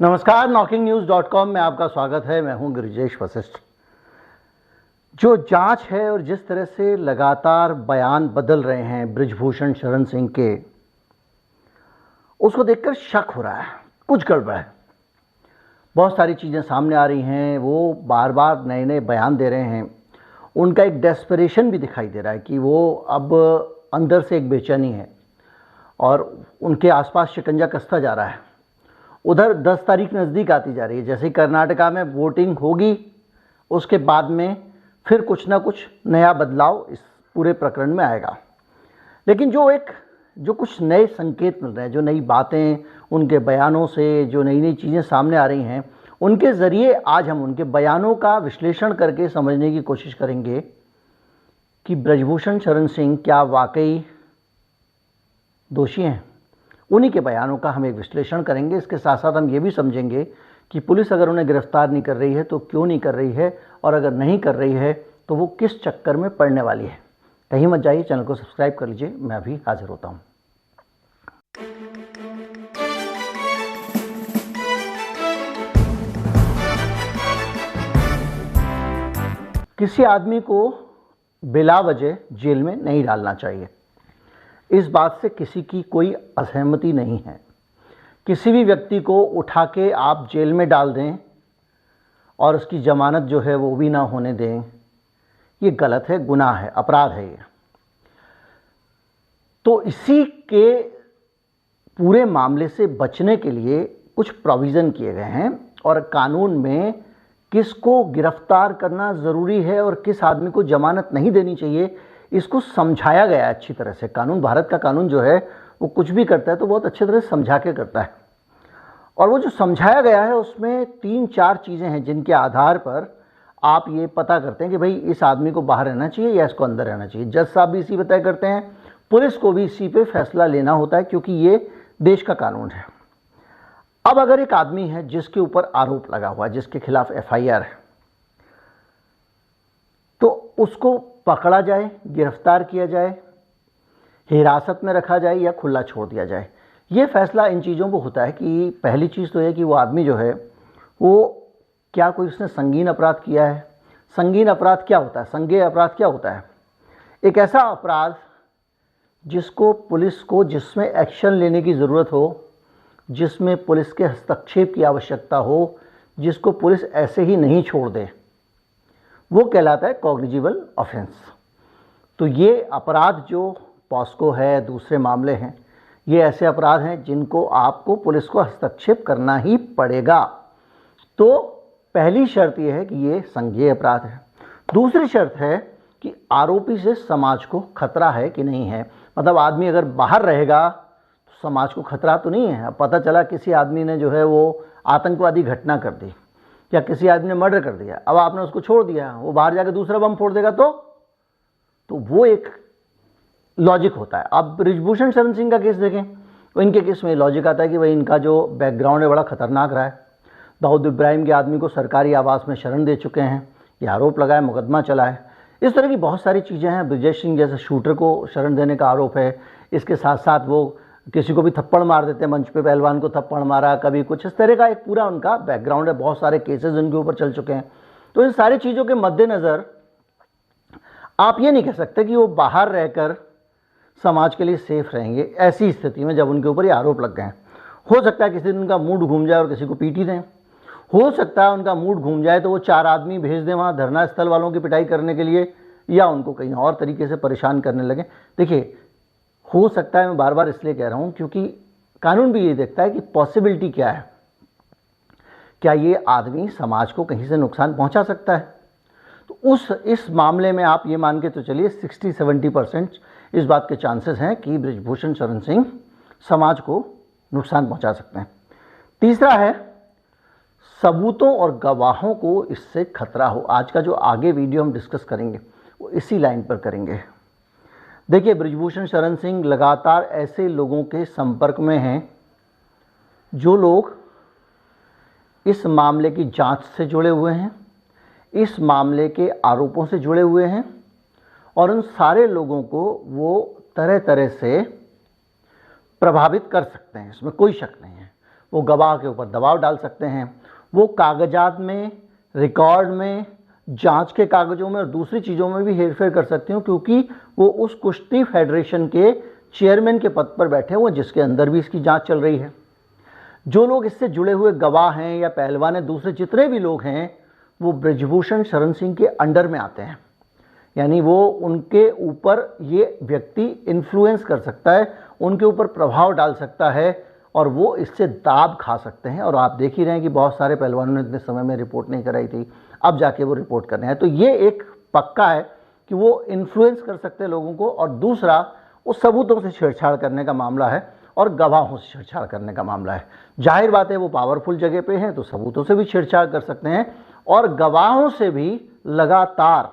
नमस्कार, knocking-news.com में आपका स्वागत है। मैं हूं गिरिजेश वशिष्ठ। जो जांच है और जिस तरह से लगातार बयान बदल रहे हैं बृजभूषण शरण सिंह के, उसको देखकर शक हो रहा है कुछ गड़बड़ है। बहुत सारी चीज़ें सामने आ रही हैं, वो बार बार नए नए बयान दे रहे हैं। उनका एक डेस्परेशन भी दिखाई दे रहा है कि वो अब अंदर से एक बेचैनी है और उनके आसपास शिकंजा कसता जा रहा है। उधर 10 तारीख नज़दीक आती जा रही है। जैसे ही कर्नाटका में वोटिंग होगी, उसके बाद में फिर कुछ ना कुछ नया बदलाव इस पूरे प्रकरण में आएगा। लेकिन जो कुछ नए संकेत मिल रहे हैं, जो नई बातें उनके बयानों से, जो नई नई चीज़ें सामने आ रही हैं, उनके ज़रिए आज हम उनके बयानों का विश्लेषण करके समझने की कोशिश करेंगे कि बृजभूषण शरण सिंह क्या वाकई दोषी हैं। उन्हीं के बयानों का हम एक विश्लेषण करेंगे। इसके साथ साथ हम ये भी समझेंगे कि पुलिस अगर उन्हें गिरफ्तार नहीं कर रही है तो क्यों नहीं कर रही है, और अगर नहीं कर रही है तो वो किस चक्कर में पड़ने वाली है। कहीं मत जाइए, चैनल को सब्सक्राइब कर लीजिए। मैं अभी हाजिर होता हूँ। किसी आदमी को बिला वजह जेल में नहीं डालना चाहिए, इस बात से किसी की कोई असहमति नहीं है। किसी भी व्यक्ति को उठा के आप जेल में डाल दें और उसकी जमानत जो है वो भी ना होने दें, ये गलत है, गुनाह है, अपराध है ये। तो इसी के पूरे मामले से बचने के लिए कुछ प्रोविज़न किए गए हैं और कानून में किसको गिरफ्तार करना ज़रूरी है और किस आदमी को जमानत नहीं देनी चाहिए, इसको समझाया गया है अच्छी तरह से। कानून, भारत का कानून जो है वो कुछ भी करता है तो बहुत अच्छी तरह से समझा के करता है। और वो जो समझाया गया है उसमें 3-4 चीज़ें हैं जिनके आधार पर आप ये पता करते हैं कि भाई इस आदमी को बाहर रहना चाहिए या इसको अंदर रहना चाहिए। जज साहब भी इसी पर तय करते हैं, पुलिस को भी इसी पे फैसला लेना होता है, क्योंकि ये देश का कानून है। अब अगर एक आदमी है जिसके ऊपर आरोप लगा हुआ है, जिसके खिलाफ FIR है, तो उसको पकड़ा जाए, गिरफ्तार किया जाए, हिरासत में रखा जाए या खुला छोड़ दिया जाए, ये फैसला इन चीज़ों को होता है कि पहली चीज़ तो है कि वो आदमी जो है वो क्या कोई उसने संगीन अपराध किया है। संगीन अपराध क्या होता है, संज्ञेय अपराध क्या होता है? एक ऐसा अपराध जिसको पुलिस को, जिसमें एक्शन लेने की ज़रूरत हो, जिसमें पुलिस के हस्तक्षेप की आवश्यकता हो, जिसको पुलिस ऐसे ही नहीं छोड़ दे, वो कहलाता है कॉग्निजिबल ऑफेंस। तो ये अपराध जो पॉस्को है, दूसरे मामले हैं, ये ऐसे अपराध हैं जिनको आपको, पुलिस को हस्तक्षेप करना ही पड़ेगा। तो पहली शर्त ये है कि ये संज्ञेय अपराध है। दूसरी शर्त है कि आरोपी से समाज को खतरा है कि नहीं है। मतलब आदमी अगर बाहर रहेगा तो समाज को खतरा तो नहीं है। अब पता चला किसी आदमी ने जो है वो आतंकवादी घटना कर दी या किसी आदमी ने मर्डर कर दिया, अब आपने उसको छोड़ दिया, वो बाहर जाकर दूसरा बम फोड़ देगा तो वो एक लॉजिक होता है। अब बृजभूषण शरण सिंह का केस देखें तो इनके केस में लॉजिक आता है कि भाई इनका जो बैकग्राउंड है बड़ा खतरनाक रहा है। दाऊद इब्राहिम के आदमी को सरकारी आवास में शरण दे चुके हैं, ये आरोप लगाए, मुकदमा चला है। इस तरह की बहुत सारी चीज़ें हैं। ब्रिजेश सिंह जैसे शूटर को शरण देने का आरोप है। इसके साथ साथ वो किसी को भी थप्पड़ मार देते हैं, मंच पे पहलवान को थप्पड़ मारा, कभी कुछ, इस तरह का एक पूरा उनका बैकग्राउंड है। बहुत सारे केसेस उनके ऊपर चल चुके हैं। तो इन सारी चीज़ों के मद्देनज़र आप ये नहीं कह सकते कि वो बाहर रहकर समाज के लिए सेफ रहेंगे ऐसी स्थिति में जब उनके ऊपर ये आरोप लग गए हैं। हो सकता है किसी दिन उनका मूड घूम जाए और किसी को पीट ही दें। हो सकता है उनका मूड घूम जाए तो वो 4 आदमी भेज दें वहाँ धरना स्थल वालों की पिटाई करने के लिए, या उनको कहीं और तरीके से परेशान करने लगे। देखिए, हो सकता है, मैं बार बार इसलिए कह रहा हूँ क्योंकि कानून भी ये देखता है कि पॉसिबिलिटी क्या है, क्या ये आदमी समाज को कहीं से नुकसान पहुंचा सकता है। तो इस मामले में आप ये मान के तो चलिए 60-70% इस बात के चांसेस हैं कि बृजभूषण शरण सिंह समाज को नुकसान पहुंचा सकते हैं। तीसरा है, सबूतों और गवाहों को इससे खतरा हो। आज का जो आगे वीडियो हम डिस्कस करेंगे वो इसी लाइन पर करेंगे। देखिए, बृजभूषण शरण सिंह लगातार ऐसे लोगों के संपर्क में हैं जो लोग इस मामले की जांच से जुड़े हुए हैं, इस मामले के आरोपों से जुड़े हुए हैं, और उन सारे लोगों को वो तरह तरह से प्रभावित कर सकते हैं, इसमें कोई शक नहीं है। वो गवाह के ऊपर दबाव डाल सकते हैं, वो कागजात में, रिकॉर्ड में, जांच के कागजों में और दूसरी चीज़ों में भी हेरफेर कर सकती हूँ, क्योंकि वो उस कुश्ती फेडरेशन के चेयरमैन के पद पर बैठे हुए जिसके अंदर भी इसकी जांच चल रही है। जो लोग इससे जुड़े हुए गवाह हैं या पहलवान हैं, दूसरे जितने भी लोग हैं, वो बृजभूषण शरण सिंह के अंडर में आते हैं। यानी वो उनके ऊपर ये व्यक्ति इन्फ्लुएंस कर सकता है, उनके ऊपर प्रभाव डाल सकता है और वो इससे दाब खा सकते हैं। और आप देख ही रहे हैं कि बहुत सारे पहलवानों ने इतने समय में रिपोर्ट नहीं कराई थी, अब जाके वो रिपोर्ट कर रहे हैं। तो ये एक पक्का है कि वो इन्फ्लुएंस कर सकते हैं लोगों को। और दूसरा, वो सबूतों से छेड़छाड़ करने का मामला है और गवाहों से छेड़छाड़ करने का मामला है। जाहिर बात है वो पावरफुल जगह पे हैं तो सबूतों से भी छेड़छाड़ कर सकते हैं और गवाहों से भी लगातार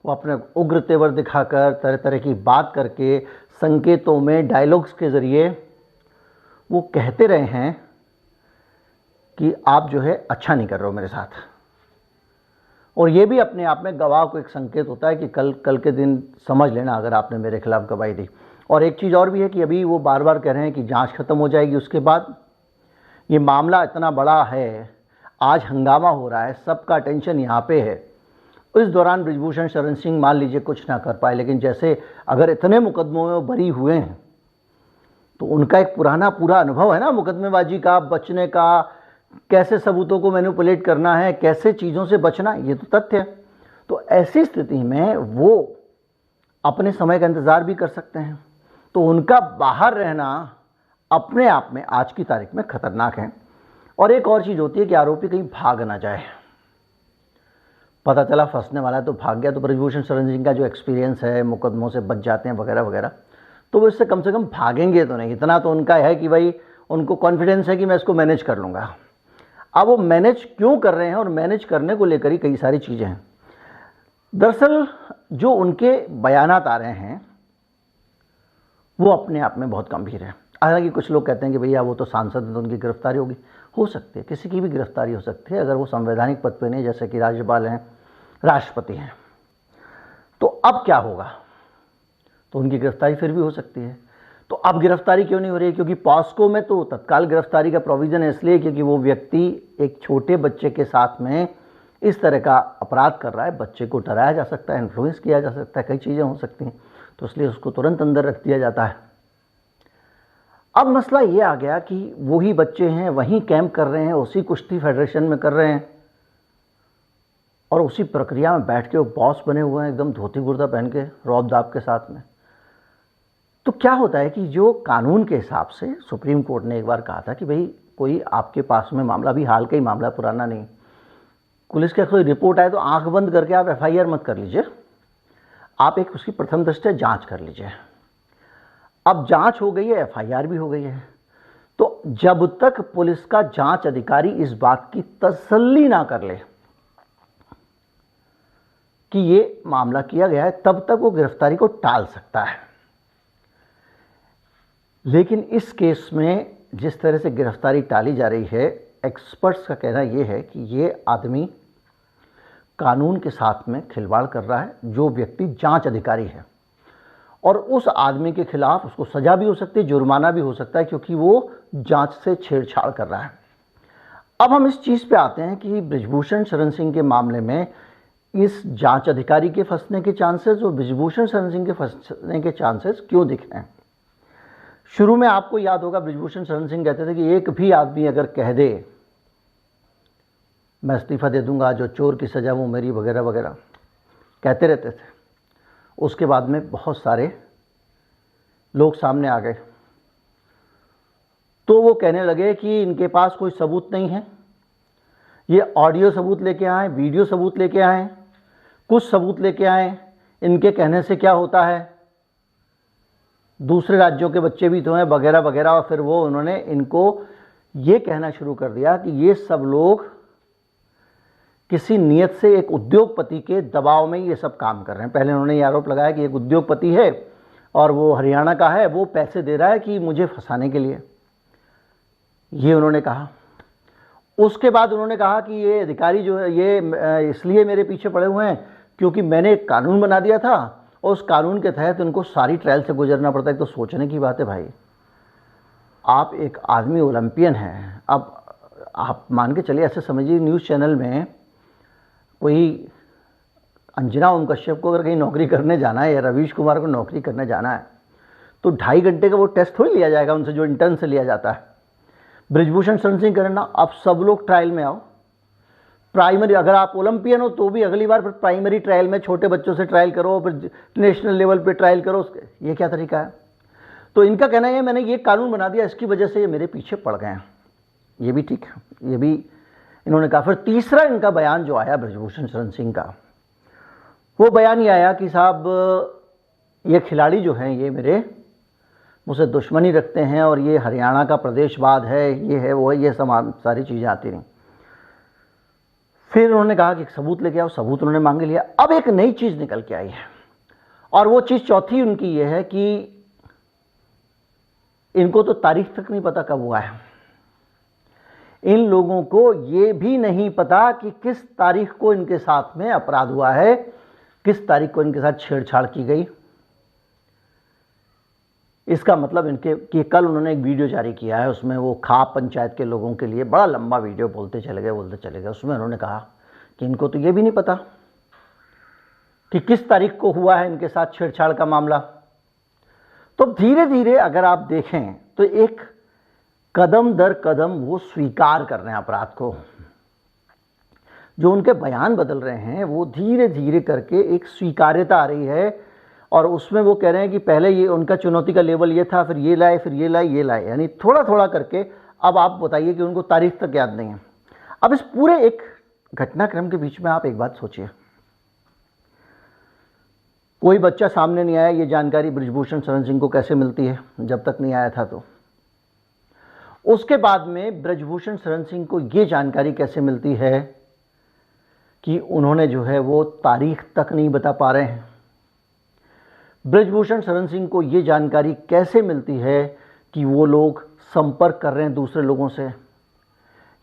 वो अपने उग्र तेवर दिखाकर, तरह तरह की बात करके, संकेतों में, डायलॉग्स के ज़रिए वो कहते रहे हैं कि आप जो है अच्छा नहीं कर रहे हो मेरे साथ। और ये भी अपने आप में गवाह को एक संकेत होता है कि कल के दिन समझ लेना अगर आपने मेरे खिलाफ गवाही दी। और एक चीज़ और भी है कि अभी वो बार बार कह रहे हैं कि जांच खत्म हो जाएगी उसके बाद। ये मामला इतना बड़ा है, आज हंगामा हो रहा है, सबका अटेंशन यहाँ पे है। इस दौरान बृजभूषण शरण सिंह मान लीजिए कुछ ना कर पाए, लेकिन जैसे अगर इतने मुकदमों में बरी हुए हैं तो उनका एक पुराना पूरा अनुभव है ना मुकदमेबाजी का, बचने का, कैसे सबूतों को मैनिपुलेट करना है, कैसे चीज़ों से बचना, ये तो तथ्य है। तो ऐसी स्थिति में वो अपने समय का इंतज़ार भी कर सकते हैं। तो उनका बाहर रहना अपने आप में आज की तारीख में खतरनाक है। और एक और चीज़ होती है कि आरोपी कहीं भाग ना जाए, पता चला फंसने वाला है तो भाग गया। तो बृजभूषण शरण सिंह का जो एक्सपीरियंस है, मुकदमों से बच जाते हैं वगैरह वगैरह, तो वो इससे कम से कम भागेंगे तो नहीं। इतना तो उनका है कि भाई उनको कॉन्फिडेंस है कि मैं इसको मैनेज कर लूँगा। अब वो मैनेज क्यों कर रहे हैं और मैनेज करने को लेकर ही कई सारी चीज़ें हैं। दरअसल जो उनके बयानात आ रहे हैं वो अपने आप में बहुत गंभीर है। हालांकि कुछ लोग कहते हैं कि भैया वो तो सांसद है तो उनकी गिरफ्तारी होगी, हो सकती है, किसी की भी गिरफ्तारी हो सकती है अगर वो संवैधानिक पद पे नहीं, जैसे कि राज्यपाल हैं, राष्ट्रपति हैं। तो अब क्या होगा, तो उनकी गिरफ्तारी फिर भी हो सकती है। तो अब गिरफ्तारी क्यों नहीं हो रही है? क्योंकि पॉस्को में तो तत्काल गिरफ्तारी का प्रोविज़न है, इसलिए क्योंकि वो व्यक्ति एक छोटे बच्चे के साथ में इस तरह का अपराध कर रहा है। बच्चे को डराया जा सकता है, इन्फ्लुएंस किया जा सकता है, कई चीज़ें हो सकती हैं, तो इसलिए उसको तुरंत अंदर रख दिया जाता है। अब मसला ये आ गया कि वही बच्चे हैं, वहीं कैंप कर रहे हैं, उसी कुश्ती फेडरेशन में कर रहे हैं और उसी प्रक्रिया में बैठ के वो बॉस बने हुए हैं, एकदम धोती कुर्ता पहन के, रौब दाब के साथ में। तो क्या होता है कि जो कानून के हिसाब से सुप्रीम कोर्ट ने एक बार कहा था कि भाई कोई आपके पास में मामला, भी हाल का ही मामला, पुराना नहीं, पुलिस का कोई रिपोर्ट आए तो आंख बंद करके आप एफआईआर मत कर लीजिए, आप एक उसकी प्रथम दृष्टया जांच कर लीजिए। अब जांच हो गई है, एफआईआर भी हो गई है, तो जब तक पुलिस का जांच अधिकारी इस बात की तसल्ली ना कर ले कि ये मामला किया गया है, तब तक वो गिरफ्तारी को टाल सकता है। लेकिन इस केस में जिस तरह से गिरफ्तारी टाली जा रही है, एक्सपर्ट्स का कहना यह है कि ये आदमी कानून के साथ में खिलवाड़ कर रहा है, जो व्यक्ति जांच अधिकारी है, और उस आदमी के खिलाफ उसको सजा भी हो सकती है, जुर्माना भी हो सकता है, क्योंकि वो जांच से छेड़छाड़ कर रहा है। अब हम इस चीज़ पे आते हैं कि बृजभूषण शरण सिंह के मामले में इस जांच अधिकारी के फंसने के चांसेस और बृजभूषण शरण सिंह के फंसने के चांसेस क्यों दिख रहे हैं। शुरू में आपको याद होगा बृजभूषण शरण सिंह कहते थे कि एक भी आदमी अगर कह दे मैं इस्तीफा दे दूंगा, जो चोर की सजा वो मेरी, वगैरह वगैरह कहते रहते थे। उसके बाद में बहुत सारे लोग सामने आ गए, तो वो कहने लगे कि इनके पास कोई सबूत नहीं है, ये ऑडियो सबूत लेके आए, वीडियो सबूत लेके आए, कुछ सबूत लेके आए, इनके कहने से क्या होता है, दूसरे राज्यों के बच्चे भी तो हैं, वगैरह वगैरह। और फिर वो उन्होंने इनको ये कहना शुरू कर दिया कि ये सब लोग किसी नियत से एक उद्योगपति के दबाव में ये सब काम कर रहे हैं। पहले उन्होंने ये आरोप लगाया कि एक उद्योगपति है और वो हरियाणा का है, वो पैसे दे रहा है कि मुझे फंसाने के लिए, ये उन्होंने कहा। उसके बाद उन्होंने कहा कि ये अधिकारी जो है ये इसलिए मेरे पीछे पड़े हुए हैं क्योंकि मैंने एक कानून बना दिया था और उस कानून के तहत उनको सारी ट्रायल से गुजरना पड़ता है। तो सोचने की बात है भाई, आप एक आदमी ओलंपियन हैं, अब आप मान के चलिए, ऐसे समझिए न्यूज़ चैनल में कोई अंजना ओम कश्यप को अगर कहीं नौकरी करने जाना है या रवीश कुमार को नौकरी करने जाना है तो 2.5 घंटे का वो टेस्ट थोड़ी लिया जाएगा उनसे जो इंटर्न से लिया जाता है। ब्रिजभूषण शरण सिंह करना, अब सब लोग ट्रायल में आओ। प्राइमरी, अगर आप ओलंपियन हो तो भी अगली बार फिर प्राइमरी ट्रायल में छोटे बच्चों से ट्रायल करो, फिर नेशनल लेवल पे ट्रायल करो, ये क्या तरीका है? तो इनका कहना है मैंने ये कानून बना दिया, इसकी वजह से ये मेरे पीछे पड़ गए हैं। ये भी ठीक है, ये भी इन्होंने कहा। फिर तीसरा इनका बयान जो आया ब्रिजभूषण शरण सिंह का, वो बयान ये आया कि साहब ये खिलाड़ी जो हैं ये मेरे मुझसे दुश्मनी रखते हैं और ये हरियाणा का प्रदेशवाद है, ये है वो है, ये सारी चीज़ें आती रहीं। फिर उन्होंने कहा कि सबूत लेके आओ, सबूत उन्होंने मांग लिया। अब एक नई चीज़ निकल के आई है और वो चीज़ चौथी उनकी ये है कि इनको तो तारीख तक नहीं पता कब हुआ है। इन लोगों को ये भी नहीं पता कि किस तारीख को इनके साथ में अपराध हुआ है, किस तारीख को इनके साथ छेड़छाड़ की गई। इसका मतलब इनके कि कल उन्होंने एक वीडियो जारी किया है, उसमें वो खाप पंचायत के लोगों के लिए बड़ा लंबा वीडियो बोलते चले गए। उसमें उन्होंने कहा कि इनको तो ये भी नहीं पता कि किस तारीख को हुआ है इनके साथ छेड़छाड़ का मामला। तो धीरे धीरे अगर आप देखें तो एक कदम दर कदम वो स्वीकार कर रहे हैं अपराध को। जो उनके बयान बदल रहे हैं वो धीरे धीरे करके एक स्वीकार्यता आ रही है और उसमें वो कह रहे हैं कि पहले ये उनका चुनौती का लेवल ये था, फिर ये लाए, फिर ये लाए, ये लाए, यानी थोड़ा थोड़ा करके। अब आप बताइए कि उनको तारीख तक याद नहीं है। अब इस पूरे एक घटनाक्रम के बीच में आप एक बात सोचिए, कोई बच्चा सामने नहीं आया, ये जानकारी ब्रिजभूषण शरण सिंह को कैसे मिलती है जब तक नहीं आया था। तो उसके बाद में ब्रिजभूषण शरण सिंह को ये जानकारी कैसे मिलती है कि उन्होंने जो है वो तारीख तक नहीं बता पा रहे हैं। ब्रिजभूषण शरण सिंह को ये जानकारी कैसे मिलती है कि वो लोग संपर्क कर रहे हैं दूसरे लोगों से।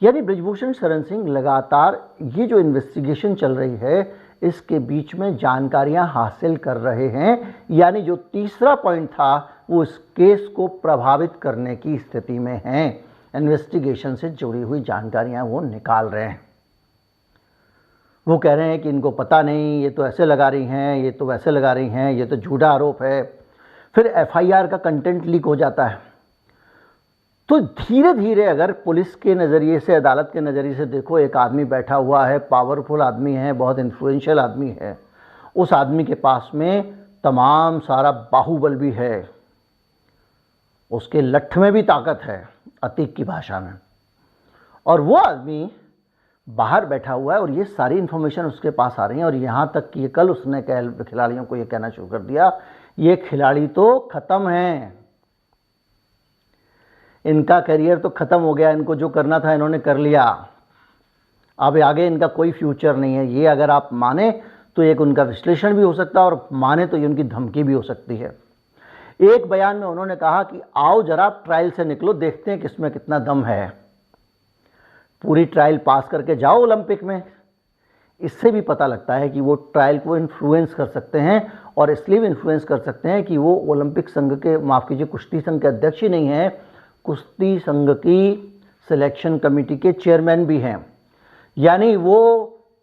यानी ब्रिजभूषण शरण सिंह लगातार ये जो इन्वेस्टिगेशन चल रही है इसके बीच में जानकारियां हासिल कर रहे हैं। यानी जो तीसरा पॉइंट था वो इस केस को प्रभावित करने की स्थिति में है। इन्वेस्टिगेशन से जुड़ी हुई जानकारियां वो निकाल रहे हैं। वो कह रहे हैं कि इनको पता नहीं, ये तो ऐसे लगा रही हैं, ये तो वैसे लगा रही हैं, ये तो झूठा आरोप है। फिर एफआईआर का कंटेंट लीक हो जाता है। तो धीरे धीरे अगर पुलिस के नज़रिए से, अदालत के नज़रिए से देखो, एक आदमी बैठा हुआ है, पावरफुल आदमी है, बहुत इन्फ्लुएंशियल आदमी है, उस आदमी के पास में तमाम सारा बाहुबल भी है, उसके लठ में भी ताकत है, अतीक की भाषा में, और वो आदमी बाहर बैठा हुआ है और ये सारी इन्फॉर्मेशन उसके पास आ रही है। और यहाँ तक कि कल उसने खिलाड़ियों को ये कहना शुरू कर दिया, ये खिलाड़ी तो ख़त्म हैं, इनका करियर तो ख़त्म हो गया, इनको जो करना था इन्होंने कर लिया, अब आगे इनका कोई फ्यूचर नहीं है। ये अगर आप माने तो एक उनका विश्लेषण भी हो सकता है और माने तो ये उनकी धमकी भी हो सकती है। एक बयान में उन्होंने कहा कि आओ जरा ट्रायल से निकलो, देखते हैं किसमें कितना दम है, पूरी ट्रायल पास करके जाओ ओलंपिक में। इससे भी पता लगता है कि वो ट्रायल को इन्फ्लुएंस कर सकते हैं, और इसलिए भी इन्फ्लुएंस कर सकते हैं कि वो ओलंपिक संघ के, माफ़ कीजिए, कुश्ती संघ के अध्यक्ष ही नहीं हैं, कुश्ती संघ की सिलेक्शन कमेटी के चेयरमैन भी हैं। यानी वो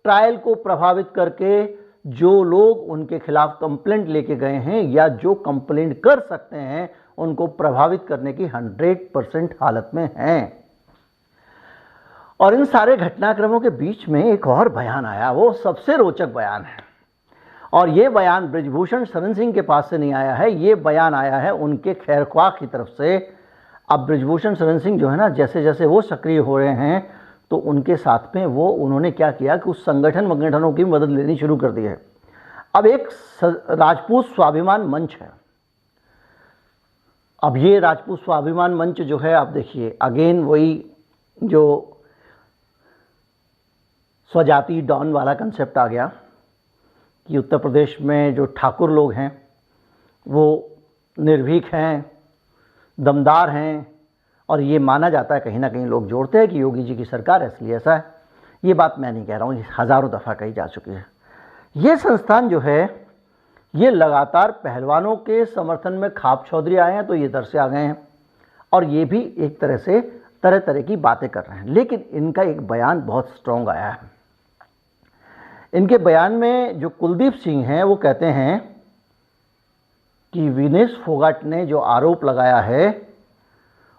ट्रायल को प्रभावित करके जो लोग उनके खिलाफ कंप्लेंट लेके गए हैं या जो कंप्लेंट कर सकते हैं उनको प्रभावित करने की 100% हालत में हैं। और इन सारे घटनाक्रमों के बीच में एक और बयान आया, वो सबसे रोचक बयान है, और ये बयान ब्रिजभूषण शरण सिंह के पास से नहीं आया है, ये बयान आया है उनके खैरख्वाह की तरफ से। अब ब्रिजभूषण शरण सिंह जो है ना, जैसे जैसे वो सक्रिय हो रहे हैं तो उनके साथ में वो उन्होंने क्या किया कि उस संगठनों की मदद लेनी शुरू कर दी है। अब एक राजपूत स्वाभिमान मंच है। अब ये राजपूत स्वाभिमान मंच जो है, आप देखिए अगेन वही जो स्वजाति डॉन वाला कंसेप्ट आ गया कि उत्तर प्रदेश में जो ठाकुर लोग हैं वो निर्भीक हैं, दमदार हैं, और ये माना जाता है, कहीं ना कहीं लोग जोड़ते हैं कि योगी जी की सरकार है इसलिए ऐसा है। ये बात मैं नहीं कह रहा हूँ, ये हज़ारों दफ़ा कही जा चुकी है। ये संस्थान जो है ये लगातार पहलवानों के समर्थन में खाप चौधरी आए हैं तो ये दर से आ गए हैं, और ये भी एक तरह से तरह तरह की बातें कर रहे हैं। लेकिन इनका एक बयान बहुत स्ट्रांग आया है। इनके बयान में जो कुलदीप सिंह हैं वो कहते हैं कि विनेश फोगाट ने जो आरोप लगाया है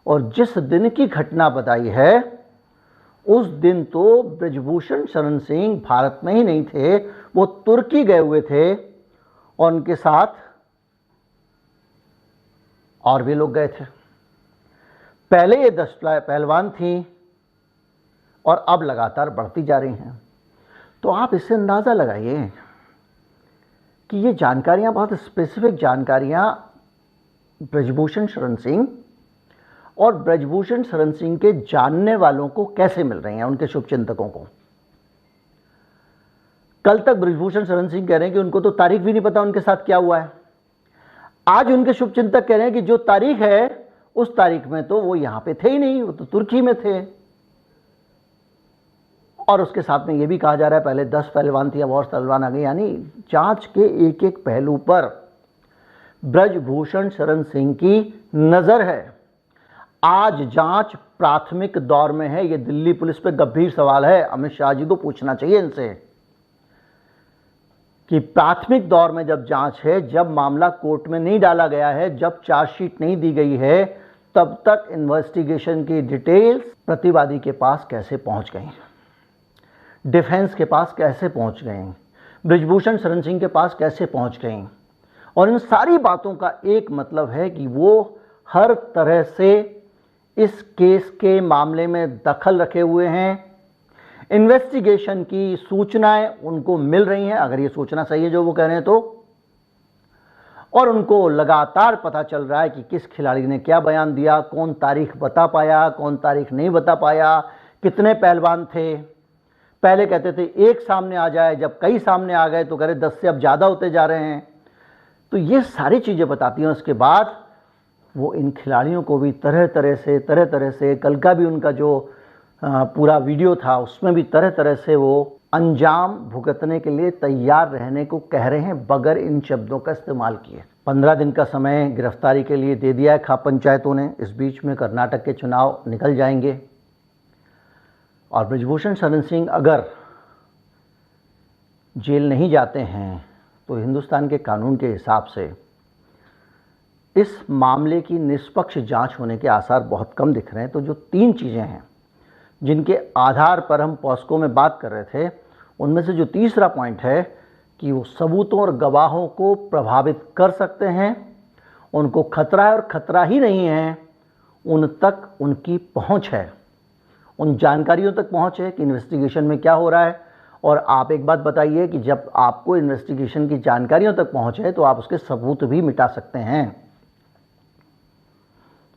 और जिस दिन की घटना बताई है, उस दिन तो ब्रजभूषण शरण सिंह भारत में ही नहीं थे, वो तुर्की गए हुए थे और उनके साथ और भी लोग गए थे। पहले ये 10 पहलवान थी और अब लगातार बढ़ती जा रही हैं। तो आप इससे अंदाज़ा लगाइए कि ये जानकारियां, बहुत स्पेसिफिक जानकारियां ब्रजभूषण शरण सिंह और ब्रजभूषण शरण सिंह के जानने वालों को कैसे मिल रही हैं, उनके शुभचिंतकों को। कल तक ब्रजभूषण शरण सिंह कह रहे हैं कि उनको तो तारीख भी नहीं पता उनके साथ क्या हुआ है। आज उनके शुभचिंतक कह रहे हैं कि जो तारीख है उस तारीख में तो वो यहां पे थे ही नहीं, वो तो तुर्की में थे। और उसके साथ में ये भी कहा जा रहा है पहले 10 पहलवान थी, अब और पहलवान आ गए। यानी जांच के एक एक पहलू पर ब्रजभूषण शरण सिंह की नजर है। आज जांच प्राथमिक दौर में है। ये दिल्ली पुलिस पे गंभीर सवाल है, अमित शाह जी को पूछना चाहिए इनसे कि प्राथमिक दौर में जब जांच है, जब मामला कोर्ट में नहीं डाला गया है, जब चार्जशीट नहीं दी गई है, तब तक इन्वेस्टिगेशन की डिटेल्स प्रतिवादी के पास कैसे पहुंच गई, डिफेंस के पास कैसे पहुंच गई, ब्रजभूषण शरण सिंह के पास कैसे पहुंच गई। और इन सारी बातों का एक मतलब है कि वो हर तरह से इस केस के मामले में दखल रखे हुए हैं। इन्वेस्टिगेशन की सूचनाएं उनको मिल रही हैं, अगर ये सूचना सही है जो वो कह रहे हैं तो। और उनको लगातार पता चल रहा है कि किस खिलाड़ी ने क्या बयान दिया, कौन तारीख बता पाया, कौन तारीख नहीं बता पाया, कितने पहलवान थे। पहले कहते थे एक सामने आ जाए, जब कई सामने आ गए तो कह रहे 10 से अब ज़्यादा होते जा रहे हैं। तो ये सारी चीज़ें बताती हैं। उसके बाद वो इन खिलाड़ियों को भी तरह तरह से कल का भी उनका जो पूरा वीडियो था उसमें भी तरह तरह से वो अंजाम भुगतने के लिए तैयार रहने को कह रहे हैं, बगैर इन शब्दों का इस्तेमाल किए। 15 दिन का समय गिरफ्तारी के लिए दे दिया है खाप पंचायतों ने। इस बीच में कर्नाटक के चुनाव निकल जाएंगे और ब्रजभूषण शरण सिंह अगर जेल नहीं जाते हैं तो हिंदुस्तान के कानून के हिसाब से इस मामले की निष्पक्ष जांच होने के आसार बहुत कम दिख रहे हैं। तो जो 3 चीज़ें हैं जिनके आधार पर हम पॉस्को में बात कर रहे थे, उनमें से जो तीसरा पॉइंट है कि वो सबूतों और गवाहों को प्रभावित कर सकते हैं, उनको खतरा है और खतरा ही नहीं है, उन तक उनकी पहुंच है, उन जानकारियों तक पहुंच है कि इन्वेस्टिगेशन में क्या हो रहा है। और आप एक बात बताइए कि जब आपको इन्वेस्टिगेशन की जानकारियों तक पहुंच है तो आप उसके सबूत भी मिटा सकते हैं।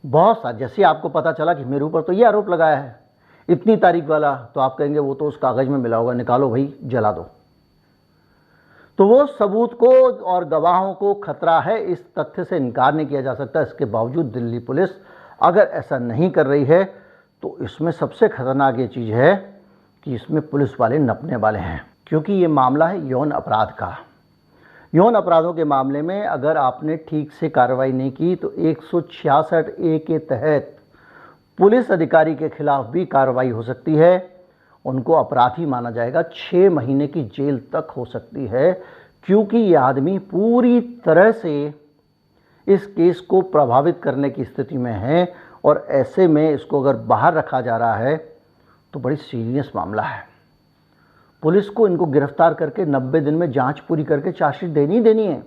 बहुत सा, जैसे आपको पता चला कि मेरे ऊपर तो ये आरोप लगाया है इतनी तारीख वाला, तो आप कहेंगे वो तो उस कागज में मिला होगा, निकालो भाई, जला दो। तो वो सबूत को और गवाहों को खतरा है, इस तथ्य से इनकार नहीं किया जा सकता। इसके बावजूद दिल्ली पुलिस अगर ऐसा नहीं कर रही है तो इसमें सबसे खतरनाक ये चीज़ है कि इसमें पुलिस वाले नपने वाले हैं, क्योंकि ये मामला है यौन अपराध का। यौन अपराधों के मामले में अगर आपने ठीक से कार्रवाई नहीं की तो 166A के तहत पुलिस अधिकारी के खिलाफ भी कार्रवाई हो सकती है, उनको अपराधी माना जाएगा, 6 महीने की जेल तक हो सकती है, क्योंकि ये आदमी पूरी तरह से इस केस को प्रभावित करने की स्थिति में है। और ऐसे में इसको अगर बाहर रखा जा रहा है तो बड़ी सीरियस मामला है। पुलिस को इनको गिरफ्तार करके 90 दिन में जांच पूरी करके चार्जशीट देनी है।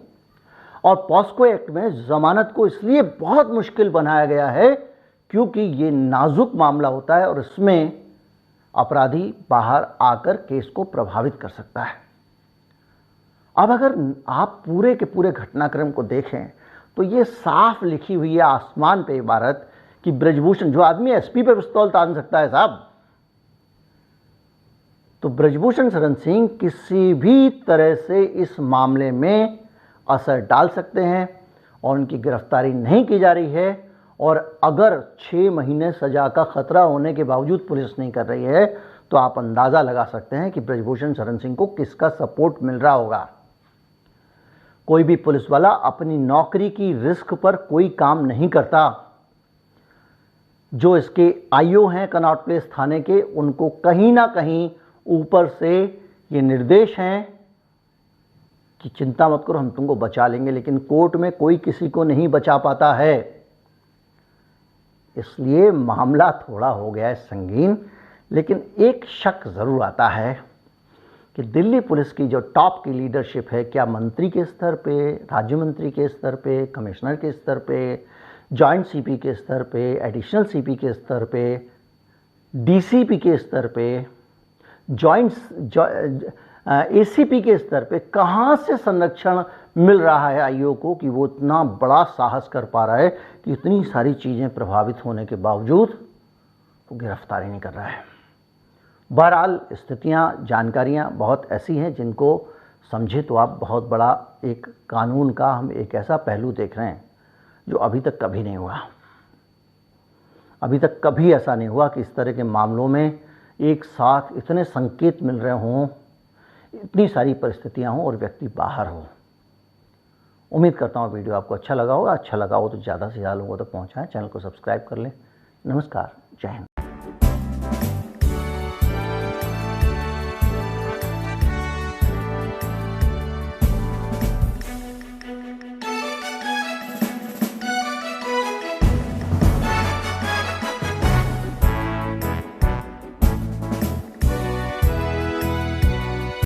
और पॉस्को एक्ट में जमानत को इसलिए बहुत मुश्किल बनाया गया है क्योंकि ये नाजुक मामला होता है और इसमें अपराधी बाहर आकर केस को प्रभावित कर सकता है। अब अगर आप पूरे के पूरे घटनाक्रम को देखें तो ये साफ लिखी हुई है आसमान पे इबारत कि ब्रजभूषण, जो आदमी एसपी पे पिस्तौल तान सकता है साहब, तो ब्रजभूषण शरण सिंह किसी भी तरह से इस मामले में असर डाल सकते हैं और उनकी गिरफ्तारी नहीं की जा रही है। और अगर 6 महीने सजा का खतरा होने के बावजूद पुलिस नहीं कर रही है तो आप अंदाज़ा लगा सकते हैं कि ब्रजभूषण शरण सिंह को किसका सपोर्ट मिल रहा होगा। कोई भी पुलिस वाला अपनी नौकरी की रिस्क पर कोई काम नहीं करता। जो इसके आईओ हैं कनॉट प्लेस थाने के, उनको कहीं ना कहीं ऊपर से ये निर्देश हैं कि चिंता मत करो, हम तुमको बचा लेंगे। लेकिन कोर्ट में कोई किसी को नहीं बचा पाता है, इसलिए मामला थोड़ा हो गया है संगीन। लेकिन एक शक ज़रूर आता है कि दिल्ली पुलिस की जो टॉप की लीडरशिप है, क्या मंत्री के स्तर पे, राज्य मंत्री के स्तर पे, कमिश्नर के स्तर पे, जॉइंट सीपी के स्तर पे, एडिशनल सीपी के स्तर पे, डीसीपी के स्तर पे, एसीपी के स्तर पे कहाँ से संरक्षण मिल रहा है आईओ को कि वो इतना बड़ा साहस कर पा रहा है कि इतनी सारी चीज़ें प्रभावित होने के बावजूद वो गिरफ्तारी नहीं कर रहा है। बहरहाल स्थितियाँ, जानकारियाँ बहुत ऐसी हैं जिनको समझे तो आप बहुत बड़ा एक कानून का हम एक ऐसा पहलू देख रहे हैं जो अभी तक कभी नहीं हुआ। अभी तक कभी ऐसा नहीं हुआ कि इस तरह के मामलों में एक साथ इतने संकेत मिल रहे हों, इतनी सारी परिस्थितियां हों और व्यक्ति बाहर हो। उम्मीद करता हूँ वीडियो आपको अच्छा लगा होगा। अच्छा लगा हो तो ज़्यादा से ज़्यादा लोगों तक पहुँचाएं, चैनल को सब्सक्राइब कर लें। नमस्कार, जय हिंद।